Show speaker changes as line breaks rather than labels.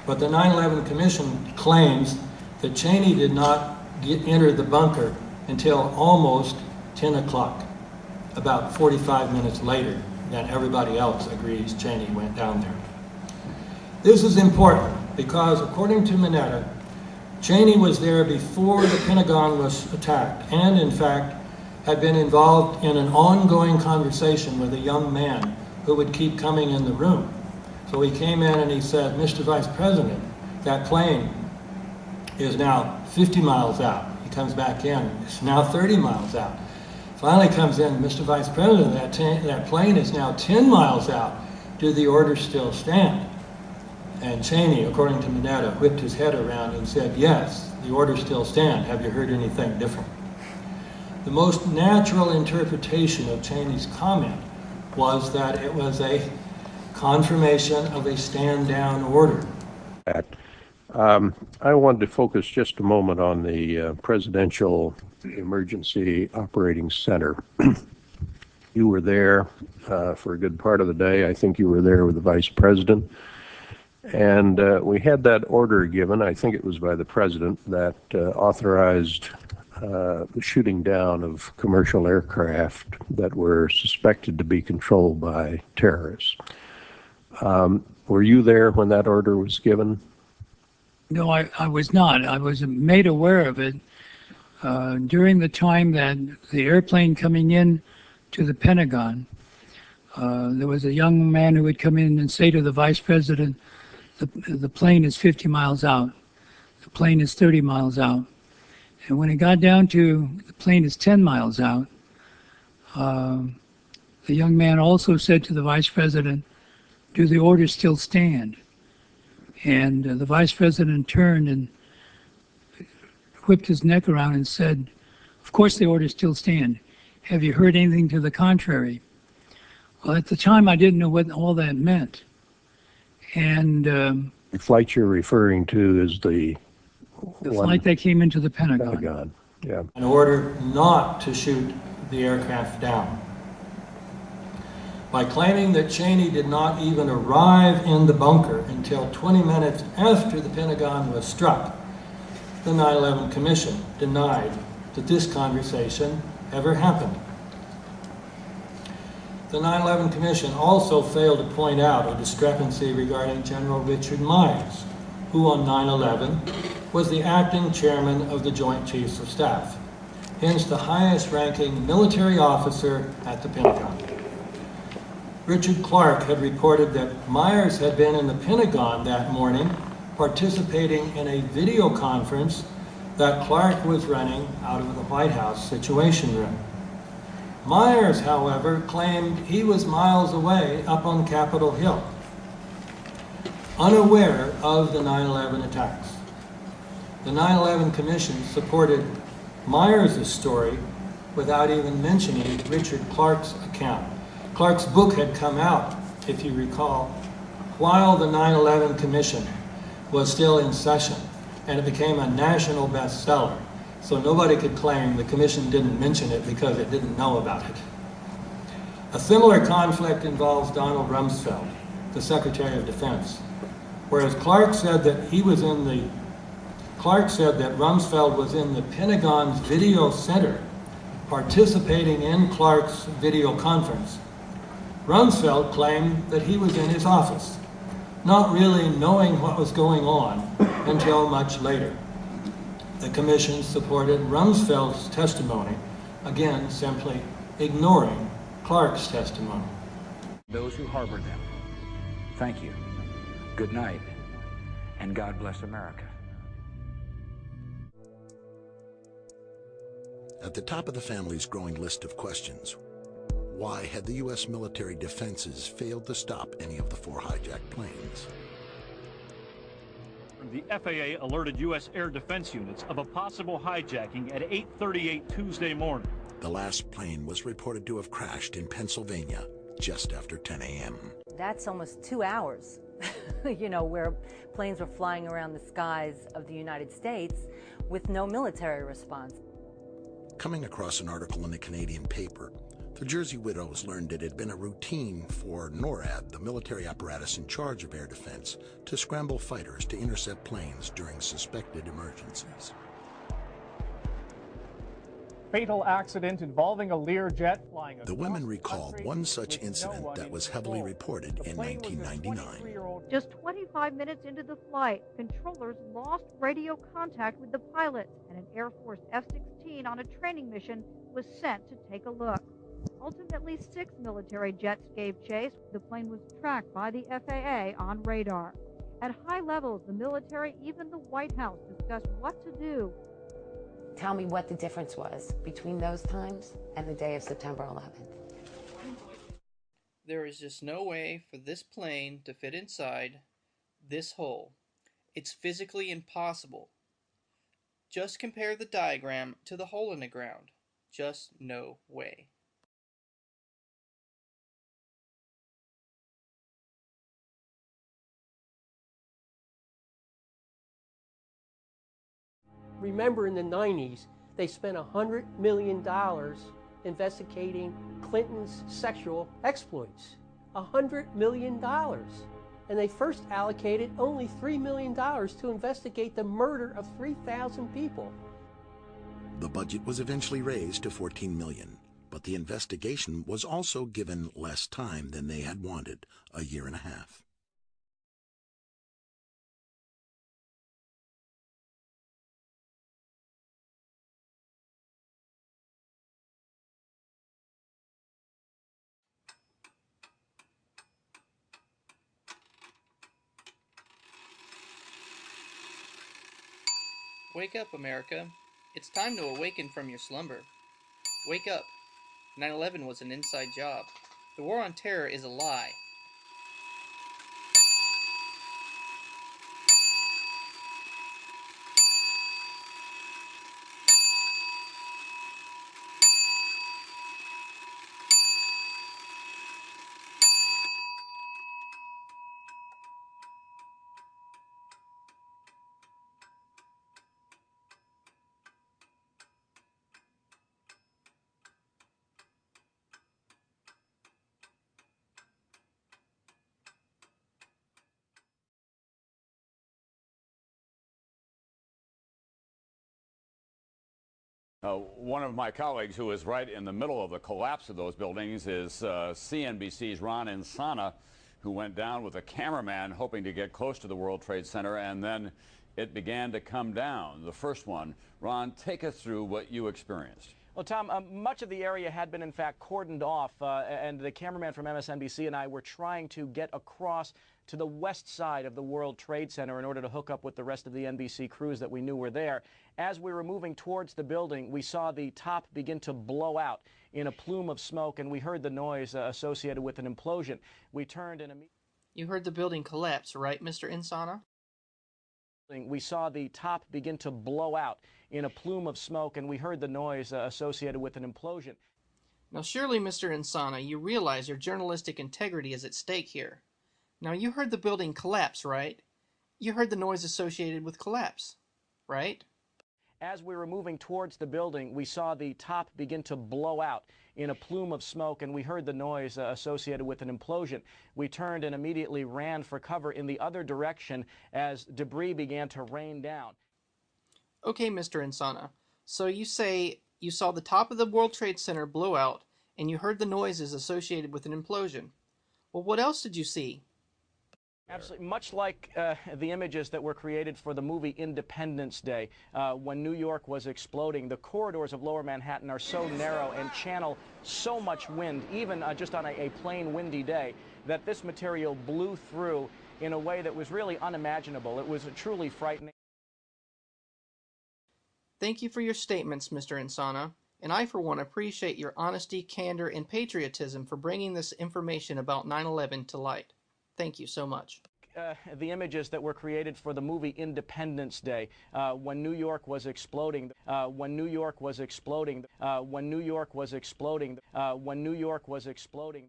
But the 9/11 Commission claims that Cheney did not enter the bunker until almost 10 o'clock, about 45 minutes later than everybody else agrees Cheney went down there. This is important because, according to Mineta, Cheney was there before the Pentagon was attacked and, in fact, had been involved in an ongoing conversation with a young man who would keep coming in the room. So he came in and he said, "Mr. Vice President, that plane is now 50 miles out." He comes back in, it's now 30 miles out. Finally comes in, "Mr. Vice President, that plane is now 10 miles out. Do the orders still stand?" And Cheney, according to Mineta, whipped his head around and said, "Yes, the orders still stand. Have you heard anything different?" The most natural interpretation of Cheney's comment was that it was a confirmation of a stand-down order.
I wanted to focus just a moment on the Presidential Emergency Operating Center. You were there for a good part of the day. I think you were there with the Vice President. And we had that order given, I think it was by the President, that authorized the shooting down of commercial aircraft that were suspected to be controlled by terrorists. Were you there when that order was given?
No, I was not. I was made aware of it during the time that the airplane coming in to the Pentagon. There was a young man who would come in and say to the Vice President, the plane is 50 miles out. The plane is 30 miles out. And when it got down to the plane is 10 miles out, the young man also said to the Vice President, "Do the orders still stand?" And the Vice President turned and whipped his neck around and said, "Of course the orders still stand. Have you heard anything to the contrary?" Well, at the time I didn't know what all that meant. And
the flight you're referring to is the
flight that came into the Pentagon.
Yeah.
An order not to shoot the aircraft down. By claiming that Cheney did not even arrive in the bunker until 20 minutes after the Pentagon was struck, the 9/11 Commission denied that this conversation ever happened. The 9/11 Commission also failed to point out a discrepancy regarding General Richard Myers, who on 9/11 was the acting chairman of the Joint Chiefs of Staff, hence the highest-ranking military officer at the Pentagon. Richard Clark had reported that Myers had been in the Pentagon that morning participating in a video conference that Clark was running out of the White House Situation Room. Myers, however, claimed he was miles away up on Capitol Hill, unaware of the 9/11 attacks. The 9/11 Commission supported Myers' story without even mentioning Richard Clark's account. Clark's book had come out, if you recall, while the 9/11 Commission was still in session, and it became a national bestseller. So nobody could claim the Commission didn't mention it because it didn't know about it. A similar conflict involves Donald Rumsfeld, the Secretary of Defense. Whereas Clark said that Rumsfeld was in the Pentagon's video center participating in Clark's video conference, Rumsfeld claimed that he was in his office, not really knowing what was going on until much later. The Commission supported Rumsfeld's testimony, again simply ignoring Clark's testimony.
Those who harbor them, thank you, good night, and God bless America.
At the top of the family's growing list of questions, why had the U.S. military defenses failed to stop any of the 4 hijacked planes?
The FAA alerted U.S. air defense units of a possible hijacking at 8:38 Tuesday morning.
The last plane was reported to have crashed in Pennsylvania just after 10 a.m.
That's almost 2 hours, where planes were flying around the skies of the United States with no military response.
Coming across an article in a Canadian paper, The Jersey widows learned it had been a routine for NORAD, the military apparatus in charge of air defense, to scramble fighters to intercept planes during suspected emergencies.
Fatal accident involving a Learjet flying
The
across
women
the
recalled
country
one such
with no
incident
one
that
in
was heavily
control.
reported
The
in
plane was a
1999.
23-year-old
Just 25 minutes into the flight, controllers lost radio contact with the pilot, and an Air Force F-16 on a training mission was sent to take a look. Ultimately, 6 military jets gave chase. The plane was tracked by the FAA on radar. At high levels, the military, even the White House, discussed what to do.
Tell me what the difference was between those times and the day of September 11th.
There is just no way for this plane to fit inside this hole. It's physically impossible. Just compare the diagram to the hole in the ground. Just no way.
Remember, in the 90s, they spent $100 million investigating Clinton's sexual exploits. $100 million. And they first allocated only $3 million to investigate the murder of 3,000 people.
The budget was eventually raised to $14 million, but the investigation was also given less time than they had wanted, a year and a half.
Wake up, America. It's time to awaken from your slumber. Wake up. 9/11 was an inside job. The war on terror is a lie.
One of my colleagues who is right in the middle of the collapse of those buildings is CNBC's Ron Insana, who went down with a cameraman hoping to get close to the World Trade Center, and then it began to come down. The first one. Ron, take us through what you experienced.
Well, Tom, much of the area had been, in fact, cordoned off, and the cameraman from MSNBC and I were trying to get across to the west side of the World Trade Center in order to hook up with the rest of the NBC crews that we knew were there. As we were moving towards the building, we saw the top begin to blow out in a plume of smoke, and we heard the noise associated with an implosion. We turned and immediately...
You heard the building collapse, right, Mr. Insana?
We saw the top begin to blow out in a plume of smoke, and we heard the noise associated with an implosion.
Now surely, Mr. Insana, you realize your journalistic integrity is at stake here. Now you heard the building collapse, right? You heard the noise associated with collapse, right?
As we were moving towards the building, we saw the top begin to blow out in a plume of smoke, and we heard the noise associated with an implosion. We turned and immediately ran for cover in the other direction as debris began to rain down.
Okay, Mr. Insana. So you say you saw the top of the World Trade Center blow out, and you heard the noises associated with an implosion. Well, what else did you see?
Absolutely. Much like the images that were created for the movie Independence Day, when New York was exploding, the corridors of Lower Manhattan are so narrow and channel so much wind, even just on a plain windy day, that this material blew through in a way that was really unimaginable. It was truly frightening.
Thank you for your statements, Mr. Insana, and I, for one, appreciate your honesty, candor, and patriotism for bringing this information about 9/11 to light. Thank you so much.
The images that were created for the movie Independence Day, when New York was exploding, when New York was exploding, when New York was exploding, when New York was exploding.